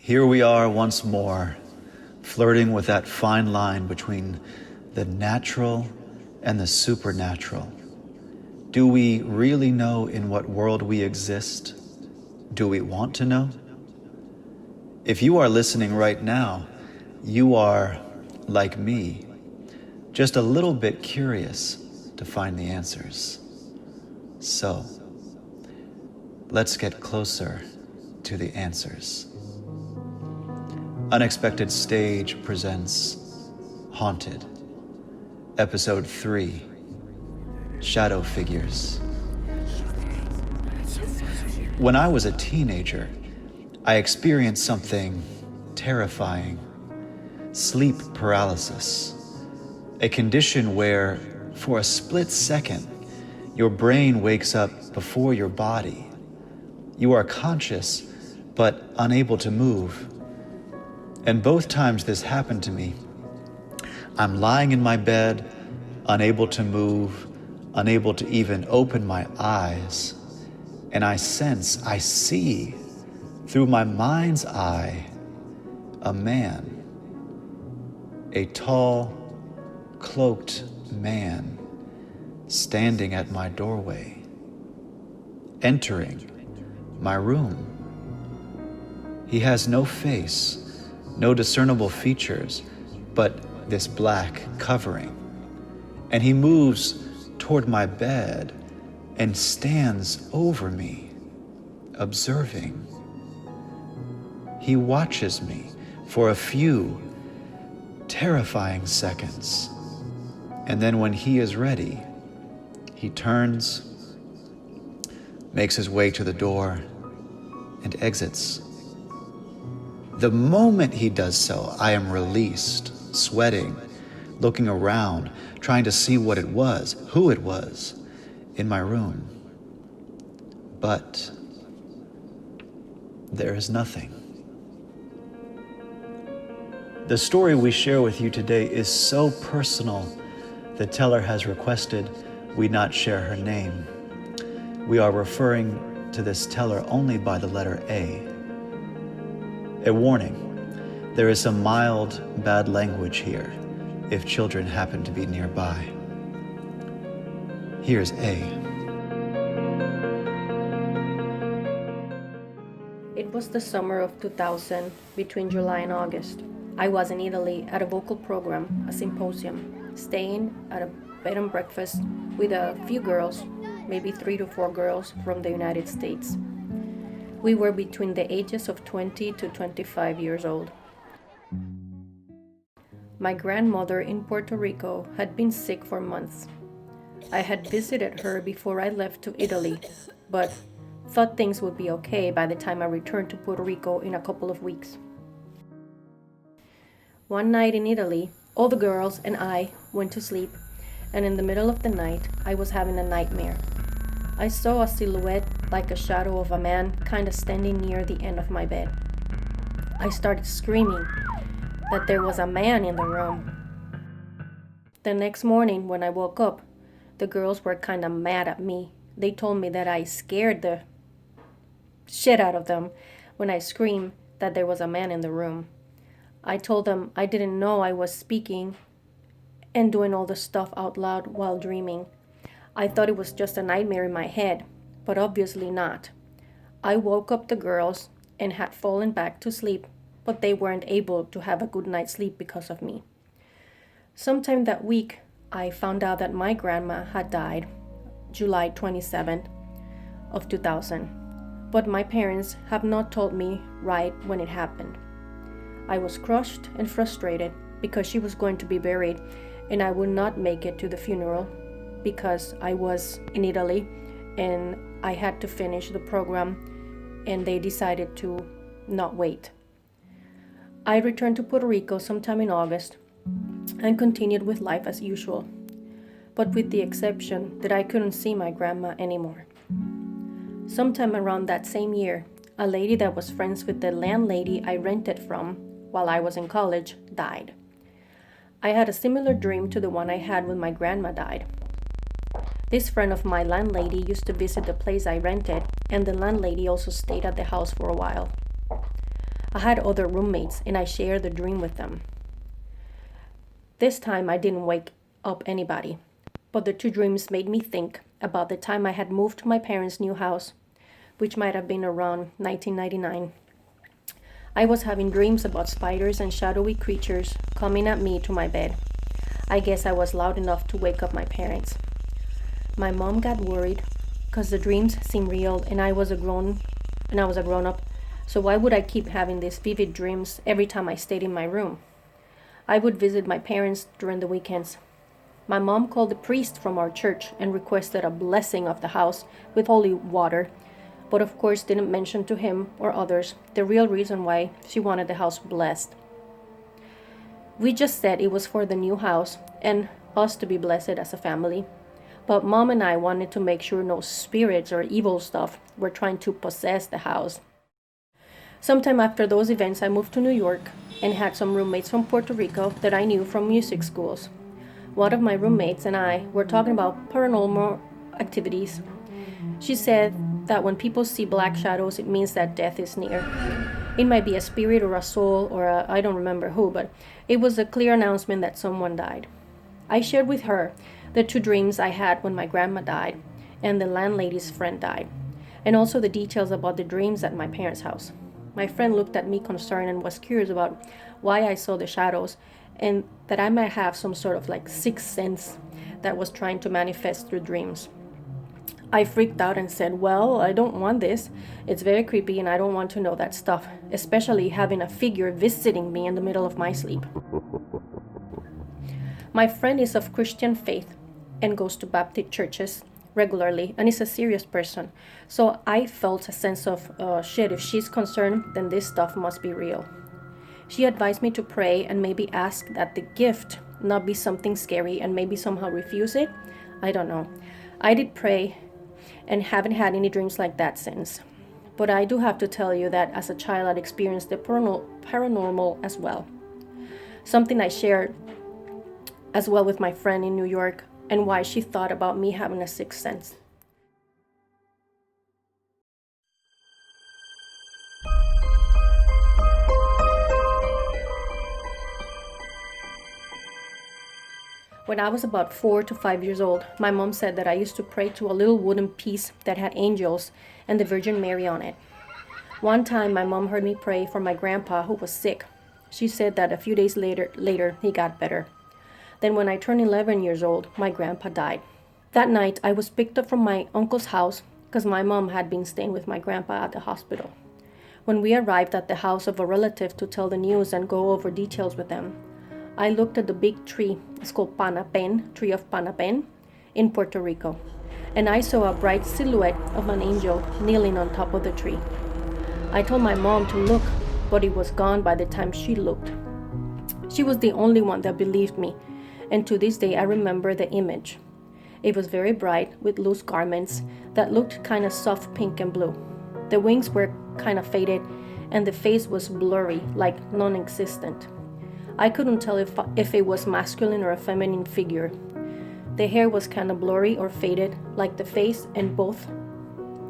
Here we are once more, flirting with that fine line between the natural and the supernatural. Do we really know in what world we exist? Do we want to know? If you are listening right now, you are, like me, just a little bit curious to find the answers. So, let's get closer to the answers. Unexpected Stage presents Haunted, Episode 3, Shadow Figures. When I was a teenager, I experienced something terrifying: sleep paralysis, a condition where, for a split second, your brain wakes up before your body. You are conscious, but unable to move. And both times this happened to me, I'm lying in my bed, unable to move, unable to even open my eyes, and I see, through my mind's eye, a man, a tall, cloaked man, standing at my doorway, entering my room. He has no face, no discernible features, but this black covering. And he moves toward my bed and stands over me, observing. He watches me for a few terrifying seconds. And then when he is ready, he turns, makes his way to the door, and exits. The moment he does so, I am released, sweating, looking around, trying to see what it was, who it was, in my room. But there is nothing. The story we share with you today is so personal, the teller has requested we not share her name. We are referring to this teller only by the letter A. A warning, there is some mild bad language here if children happen to be nearby. Here's A. It was the summer of 2000, between July and August. I was in Italy at a vocal program, a symposium, staying at a bed and breakfast with a few girls, maybe 3 to 4 girls from the United States. We were between the ages of 20 to 25 years old. My grandmother in Puerto Rico had been sick for months. I had visited her before I left to Italy, but thought things would be okay by the time I returned to Puerto Rico in a couple of weeks. One night in Italy, all the girls and I went to sleep, and in the middle of the night, I was having a nightmare. I saw a silhouette like a shadow of a man kind of standing near the end of my bed. I started screaming that there was a man in the room. The next morning when I woke up, the girls were kind of mad at me. They told me that I scared the shit out of them when I screamed that there was a man in the room. I told them I didn't know I was speaking and doing all the stuff out loud while dreaming. I thought it was just a nightmare in my head, but obviously not. I woke up the girls and had fallen back to sleep, but they weren't able to have a good night's sleep because of me. Sometime that week, I found out that my grandma had died, July 27th of 2000, but my parents have not told me right when it happened. I was crushed and frustrated because she was going to be buried and I would not make it to the funeral because I was in Italy and I had to finish the program and they decided to not wait. I returned to Puerto Rico sometime in August and continued with life as usual, but with the exception that I couldn't see my grandma anymore. Sometime around that same year, a lady that was friends with the landlady I rented from while I was in college died. I had a similar dream to the one I had when my grandma died. This friend of my landlady used to visit the place I rented, and the landlady also stayed at the house for a while. I had other roommates and I shared the dream with them. This time I didn't wake up anybody, but the two dreams made me think about the time I had moved to my parents' new house, which might have been around 1999. I was having dreams about spiders and shadowy creatures coming at me to my bed. I guess I was loud enough to wake up my parents. My mom got worried because the dreams seemed real and I was a grown up, so why would I keep having these vivid dreams every time I stayed in my room? I would visit my parents during the weekends. My mom called the priest from our church and requested a blessing of the house with holy water, but of course didn't mention to him or others the real reason why she wanted the house blessed. We just said it was for the new house and us to be blessed as a family. But Mom and I wanted to make sure no spirits or evil stuff were trying to possess the house. Sometime after those events, I moved to New York and had some roommates from Puerto Rico that I knew from music schools. One of my roommates and I were talking about paranormal activities. She said that when people see black shadows, it means that death is near. It might be a spirit or a soul or I don't remember who, but it was a clear announcement that someone died. I shared with her the two dreams I had when my grandma died and the landlady's friend died, and also the details about the dreams at my parents' house. My friend looked at me concerned and was curious about why I saw the shadows and that I might have some sort of sixth sense that was trying to manifest through dreams. I freaked out and said, well, I don't want this. It's very creepy and I don't want to know that stuff, especially having a figure visiting me in the middle of my sleep. My friend is of Christian faith and goes to Baptist churches regularly and is a serious person. So I felt a sense of, shit, if she's concerned, then this stuff must be real. She advised me to pray and maybe ask that the gift not be something scary and maybe somehow refuse it. I don't know. I did pray and haven't had any dreams like that since. But I do have to tell you that as a child I'd experienced the paranormal as well. Something I shared as well with my friend in New York and why she thought about me having a sixth sense. When I was about 4 to 5 years old, my mom said that I used to pray to a little wooden piece that had angels and the Virgin Mary on it. One time my mom heard me pray for my grandpa who was sick. She said that a few days later he got better. Then when I turned 11 years old, my grandpa died. That night, I was picked up from my uncle's house because my mom had been staying with my grandpa at the hospital. When we arrived at the house of a relative to tell the news and go over details with them, I looked at the big tree, it's called Panapen, tree of Panapen, in Puerto Rico, and I saw a bright silhouette of an angel kneeling on top of the tree. I told my mom to look, but it was gone by the time she looked. She was the only one that believed me, and to this day I remember the image. It was very bright with loose garments that looked kind of soft pink and blue. The wings were kind of faded and the face was blurry, like non-existent. I couldn't tell if it was masculine or a feminine figure. The hair was kind of blurry or faded, like the face, and both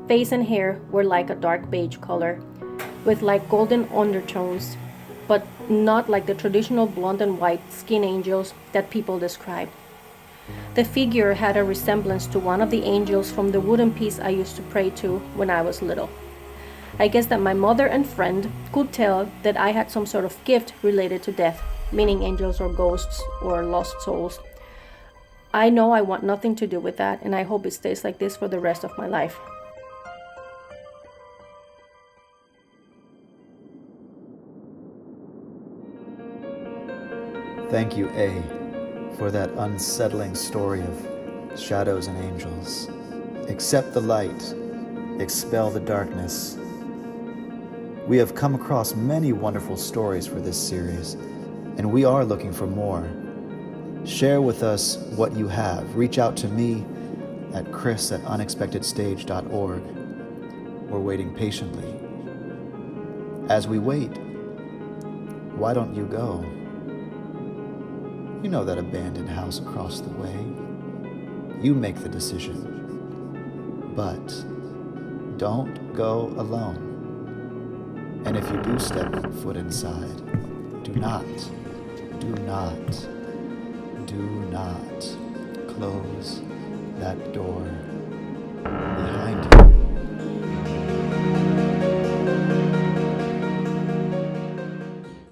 face and hair were like a dark beige color with like golden undertones, but not like the traditional blonde and white skin angels that people describe. The figure had a resemblance to one of the angels from the wooden piece I used to pray to when I was little. I guess that my mother and friend could tell that I had some sort of gift related to death, meaning angels or ghosts or lost souls. I know I want nothing to do with that, and I hope it stays like this for the rest of my life. Thank you, A, for that unsettling story of shadows and angels. Accept the light, expel the darkness. We have come across many wonderful stories for this series, and we are looking for more. Share with us what you have. Reach out to me at chris@unexpectedstage.org. We're waiting patiently. As we wait, why don't you go? You know that abandoned house across the way. You make the decision. But don't go alone. And if you do step foot inside, do not close that door behind